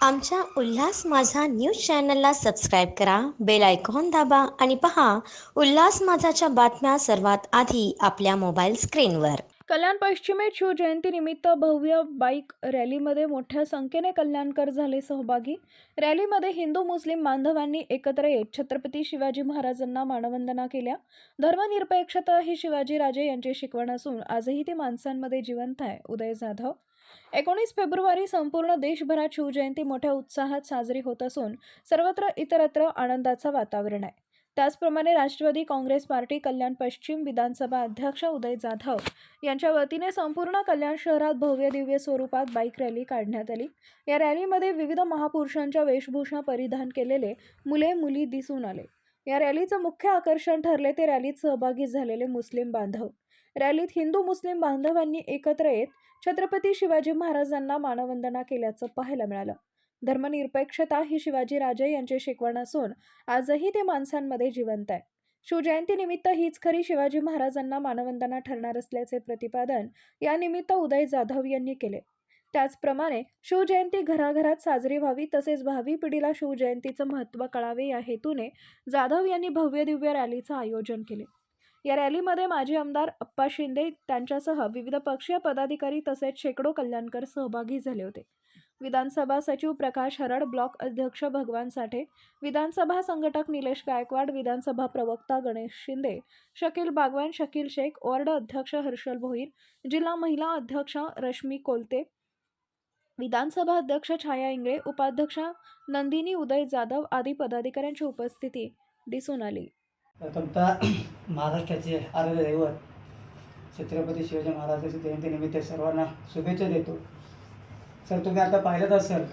आमच्या उल्हास माझा न्यूज चॅनलला सबस्क्राईब करा, बेल आयकॉन दाबा आणि पहा उल्हास माझाच्या बातम्या सर्वात आधी आपल्या मोबाईल स्क्रीनवर. कल्याण पश्चिमेत शिवजयंतीनिमित्त भव्य बाईक रॅलीमध्ये मोठ्या संख्येने कल्याणकर झाले सहभागी. रॅलीमध्ये हिंदू मुस्लिम बांधवांनी एकत्र येत छत्रपती शिवाजी महाराजांना मानवंदना केल्या. धर्मनिरपेक्षता ही शिवाजीराजे यांची शिकवण असून आजही ती माणसांमध्ये जिवंत आहे. उदय जाधव. 19 फेब्रुवारी संपूर्ण देशभरात शिवजयंती मोठ्या उत्साहात साजरी होत असून सर्वत्र इतरत्र आनंदाचं वातावरण आहे. त्याचप्रमाणे राष्ट्रवादी काँग्रेस पार्टी कल्याण पश्चिम विधानसभा अध्यक्ष उदय जाधव यांच्या वतीने संपूर्ण कल्याण शहरात भव्य दिव्य स्वरूपात बाईक रॅली काढण्यात आली. या रॅलीमध्ये विविध महापुरुषांच्या वेशभूषा परिधान केलेले मुले मुली दिसून आले. या रॅलीचं मुख्य आकर्षण ठरले ते रॅलीत सहभागी झालेले मुस्लिम बांधव. रॅलीत हिंदू मुस्लिम बांधवांनी एकत्र येत छत्रपती शिवाजी महाराजांना मानवंदना केल्याचं पाहायला मिळालं. धर्मनिरपेक्षता ही शिवाजीराजे यांची शिकवण असून आजही ते माणसांमध्ये जिवंत आहे. शिवजयंतीनिमित्त हीच खरी शिवाजी महाराजांना मानवंदना ठरणार असल्याचे प्रतिपादन यानिमित्त उदय जाधव यांनी केले. त्याचप्रमाणे शिवजयंती घराघरात साजरी व्हावी तसेच भावी पिढीला शिवजयंतीचं महत्त्व कळावे या हेतूने जाधव यांनी भव्य दिव्य रॅलीचं आयोजन केले. या रॅलीमध्ये माजी आमदार अप्पा शिंदे त्यांच्यासह विविध पक्षीय पदाधिकारी तसेच शेकडो कल्याणकर सहभागी झाले होते. विधानसभा सचिव प्रकाश हरड, ब्लॉक अध्यक्ष भगवान साठे, विधानसभा संघटक निलेश गायकवाड, विधानसभा प्रवक्ता गणेश शिंदे, शकील बागवान, शकील शेख, वॉर्ड अध्यक्ष हर्षल भोईर, जिल्हा महिला अध्यक्ष रश्मी कोलते, विधानसभा अध्यक्ष छाया इंगळे, उपाध्यक्ष नंदिनी उदय जाधव आदी पदाधिकाऱ्यांची उपस्थिती दिसून आली. प्रथमतः महाराष्ट्राचे आराध्य दैवत छत्रपती शिवाजी महाराजांच्या जयंतीनिमित्त सर्वांना शुभेच्छा देतो. सर, तुम्ही आता पाहिलंच असेल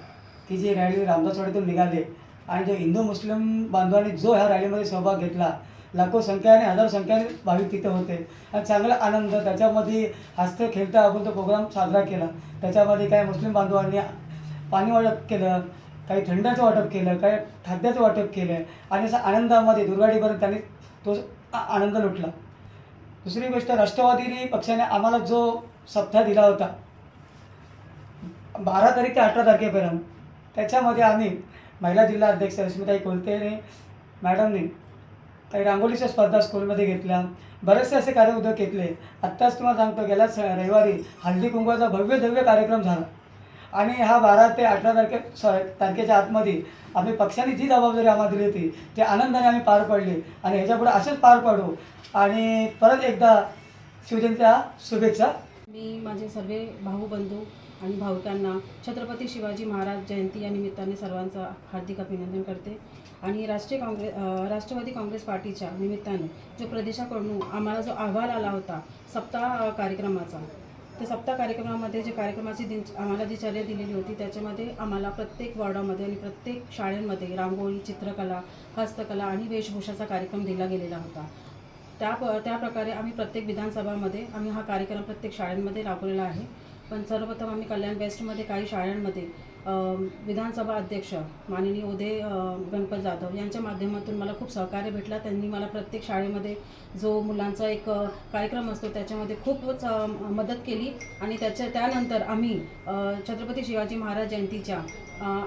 की जी रॅली रामदासवाडीतून निघाली आणि जो हिंदू मुस्लिम बांधवांनी जो ह्या रॅलीमध्ये सहभाग घेतला, लाखो संख्येने हजारो संख्येने भाविक तिथे होते आणि चांगला आनंद त्याच्यामध्ये हसतं खेळता आपण तो प्रोग्राम साजरा केला. त्याच्यामध्ये काही मुस्लिम बांधवांनी पाणी वाटप केलं, काही थंडाचं वाटप केलं, काही खाद्याचं वाटप केलं आणि अशा आनंदामध्ये दुर्गाडीपर्यंत त्यांनी तो आनंद लुटला. दुसरी गोष्ट, राष्ट्रवादी पक्षाने आम्हाला जो सप्ताह दिला होता 12 तारीख ते 18 तारखेपर्यंत, त्याच्यामध्ये आम्ही महिला जिल्हा अध्यक्ष रश्मिताई कोलतेने मॅडमनी काही रांगोळीच्या स्पर्धा स्कूलमध्ये घेतल्या. बरेचसे असे कार्यउद्योग घेतले. आत्ताच तुम्हाला सांगतो, गेल्या रविवारी हळदी कुंकवाचा भव्य दिव्य कार्यक्रम झाला आणि हा 12 ते 18 तारखेच्या आतमध्ये आम्ही पक्षाने जी जबाबदारी आम्हाला दिली होती ते आनंदाने आम्ही पार पडली आणि ह्याच्यापुढे असेच पार पाडू. आणि परत एकदा शिवजयंतीच्या शुभेच्छा. मी माझे सर्व भाऊ बंधू आणि भावकांना छत्रपती शिवाजी महाराज जयंती या निमित्ताने सर्वांचं हार्दिक अभिनंदन करते. आणि राष्ट्रवादी काँग्रेस पार्टीच्या निमित्ताने जो प्रदेशाकडून आम्हाला जो अहवाल आला होता सप्ताह कार्यक्रमाचा, त्या सप्ताह कार्यक्रमामध्ये जे कार्यक्रमाची आम्हाला जी चर्या दिलेली होती त्याच्यामध्ये आम्हाला प्रत्येक वॉर्डामध्ये आणि प्रत्येक शाळेमध्ये रांगोळी, चित्रकला, हस्तकला आणि वेशभूषाचा कार्यक्रम दिला गेलेला होता. त्या प्रकारे आम्ही प्रत्येक विधानसभामध्ये आम्ही हा कार्यक्रम प्रत्येक शाळांमध्ये राबवलेला आहे. पण सर्वप्रथम आम्ही कल्याण वेस्टमध्ये काही शाळांमध्ये विधानसभा अध्यक्ष माननीय उदय गणपत जाधव यांच्या माध्यमातून मला खूप सहकार्य भेटला. त्यांनी मला प्रत्येक शाळेमध्ये जो मुलांचा एक कार्यक्रम असतो त्याच्यामध्ये खूपच मदत केली. आणि त्यानंतर आम्ही छत्रपती शिवाजी महाराज जयंतीच्या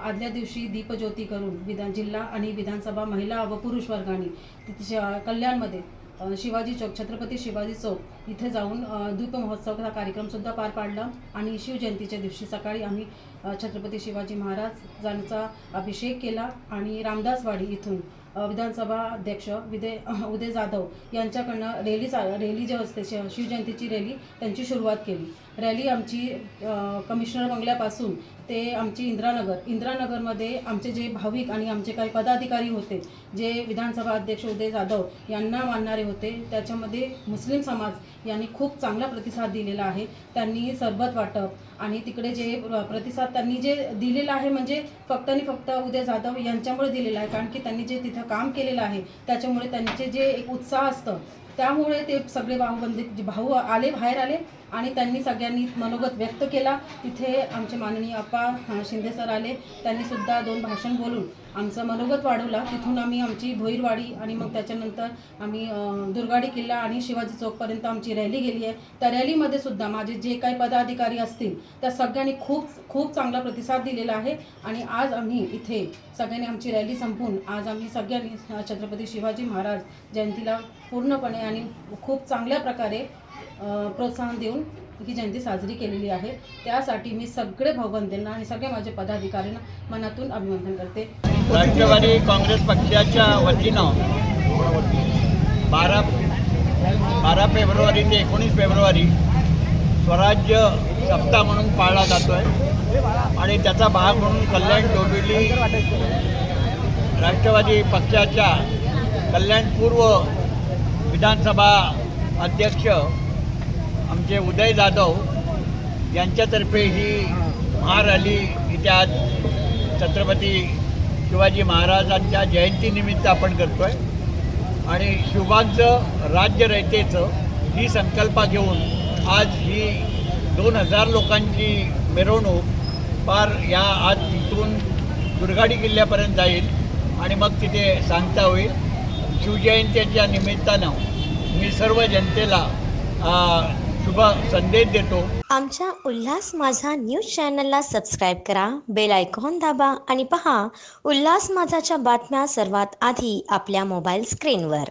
आदल्या दिवशी दीपज्योती करून जिल्हा आणि विधानसभा महिला व पुरुष वर्गाने तिथे कल्याणमध्ये शिवाजी चौक, छत्रपती शिवाजी चौक इथे जाऊन दीप महोत्सवाचा कार्यक्रमसुद्धा पार पाडला. आणि शिवजयंतीच्या दिवशी सकाळी आम्ही छत्रपती शिवाजी महाराजांचा अभिषेक केला आणि रामदासवाडी इथून विधानसभा अध्यक्ष उदय जाधव यांच्याकडनं रॅली जी असते शिवजयंतीची रॅली त्यांची सुरुवात केली. रॅली आमची कमिशनर बंगल्यापासून ते आमची इंदिरानगरमध्ये आमचे जे भाविक आणि आमचे काही पदाधिकारी होते जे विधानसभा अध्यक्ष उदय जाधव यांना मानणारे होते, त्याच्यामध्ये मुस्लिम समाज यांनी खूप चांगला प्रतिसाद दिलेला आहे. त्यांनी सरबत वाटप आणि तिकडे जे प्रतिसाद त्यांनी जे दिलेला आहे म्हणजे फक्त आणि फक्त उदय जाधव यांच्यामुळे दिलेला आहे, कारण की त्यांनी जे तिथं काम केलेलं आहे त्याच्यामुळे त्यांचे जे एक उत्साह असतं त्यामुळे ते सगळे भाऊ आले बाहेर आले आणि त्यांनी सगळ्यांनी मनोगत व्यक्त केला. तिथे आमचे माननीय अप्पा शिंदे सर आले, त्यांनीसुद्धा 2 भाषण बोलून आमचं मनोगत वाढवला. तिथून आम्ही आमची भोईरवाडी आणि मग त्याच्यानंतर आम्ही दुर्गाडी किल्ला आणि शिवाजी चौकपर्यंत आमची रॅली गेली आहे. त्या रॅलीमध्ये सुद्धा माझे जे काही पदाधिकारी असतील त्या सगळ्यांनी खूप चांगला प्रतिसाद दिलेला आहे. आणि आज आम्ही इथे सगळ्यांनी आमची रॅली संपवून आज आम्ही सगळ्यांनी छत्रपती शिवाजी महाराज जयंतीला पूर्णपणे आणि खूप चांगल्या प्रकारे प्रोत्साहन देऊन ही जयंती साजरी केलेली आहे. त्यासाठी मी सगळे भाऊबंधांना आणि सगळ्या माझ्या पदाधिकाऱ्यांना मनातून अभिनंदन करते. राष्ट्रवादी काँग्रेस पक्षाच्या वतीनं 12 फेब्रुवारी ते 19 फेब्रुवारी स्वराज्य सप्ताह म्हणून पाळला जातो आहे आणि त्याचा भाग म्हणून कल्याण डोंबिवली राष्ट्रवादी पक्षाच्या कल्याण पूर्व विधानसभा अध्यक्ष आमचे उदय जाधव यांच्यातर्फे ही महारॅली इथे आज छत्रपती शिवाजी महाराजांच्या जयंतीनिमित्त आपण करतो आहे. आणि शुभांचं राज्य रयतेचं ही संकल्पना घेऊन आज ही 2000 लोकांची मिरवणूक पार आज इथून दुर्गाडी किल्ल्यापर्यंत जाईल आणि मग तिथे सांगता होईल. शिवजयंतीच्या निमित्तानं मी सर्व जनतेला शुभ संदेश देतो. आमच्या उल्हास माझा न्यूज चॅनलला सबस्क्राईब करा, बेल आयकॉन दाबा आणि पहा उल्हास माझाच्या बातम्या सर्वात आधी आपल्या मोबाईल स्क्रीनवर.